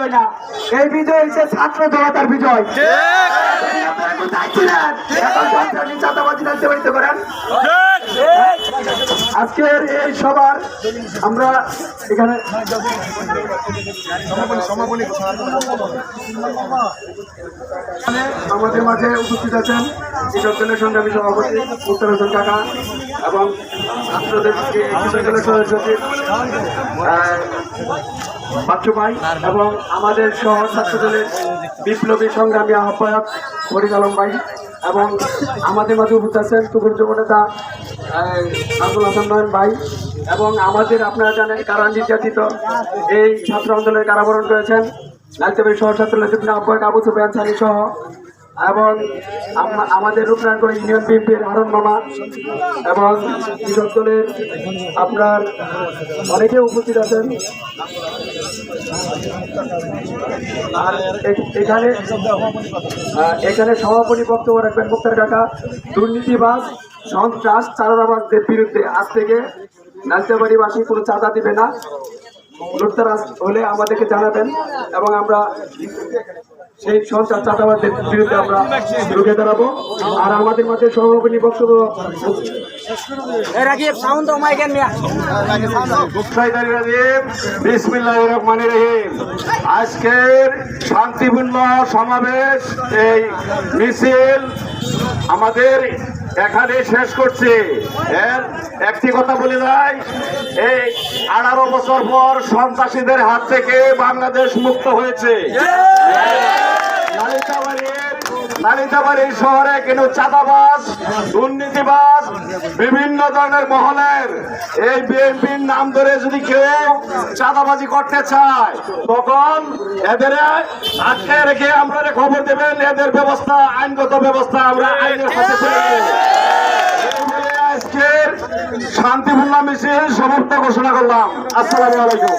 বিজয় না, এই বিজয় হচ্ছে ছাত্র জনতার বিজয়। আজকের এই সবার আমরা এখানে আমাদের মাঝে উপস্থিত আছেন কৃষক দলের সংগ্রামী সভাপতি মুক্তার হোসেন কাকা এবং ছাত্রদের কৃষক দলের সদস্য বাচ্চু ভাই এবং আমাদের সহ ছাত্র দলের বিপ্লবী সংগ্রামী আহ্বায়ক ফরিদ আলম ভাই এবং আমাদের মাঝে উপস্থিত আছেন তুকুর যুব নেতা আব্দুল হাসান নয়ন ভাই এবং আমাদের আপনারা জানেন কারা নির্যাতিত এই ছাত্র আন্দোলনের কারাবরণ করেছেন লালচাবাড়ি শহর ছাত্র নেতৃত্বের আহ্বায়ক আবু সুফিয়ান সানি সহ এবং আমাদের রূপনারায়ণগঞ্জ ইউনিয়ন বিএনপির হারুন মামা এবং কৃষক দলের আপনার অনেকে উপস্থিত আছেন। আর এখানে সভাপতি বক্তব্য রাখবেন মুক্তার কাকা। দুর্নীতিবাজ সন্ত্রাস চাঁদাবাজদের বিরুদ্ধে আজ থেকে নালচাবাড়িবাসী কোনো চাঁদা দিবে না, লুটতরাজ হলে আমাদেরকে জানাবেন এবং আমরা সেই সন্ত্রাস চাঁদাবাজদের বিরুদ্ধে আমরা রুখে দাঁড়াবো। আর আমাদের মাঝে সভাপতি বক্তব্য আজকের শান্তিপূর্ণ সমাবেশ এই মিছিল আমাদের এখানে শেষ করছে। এর একটি কথা বলে যায়, এই 18 বছর পর সন্ত্রাসীদের হাত থেকে বাংলাদেশ মুক্ত হয়েছে। নালিতাবাড়ি শহরে কিন্তু চাঁদাবাজ দুর্নীতিবাজ বিভিন্ন ধরনের মহলের এই বিএনপির নাম ধরে যদি কেউ চাঁদাবাজি করতে চায় তখন এদের আটকে রেখে আমরা খবর দেবেন, এদের ব্যবস্থা আইনগত ব্যবস্থা আমরা আইনের সাথে তুলে দেব। আজকের শান্তিপূর্ণ মিছিল সমাপ্ত ঘোষণা করলাম। আসসালামু আলাইকুম।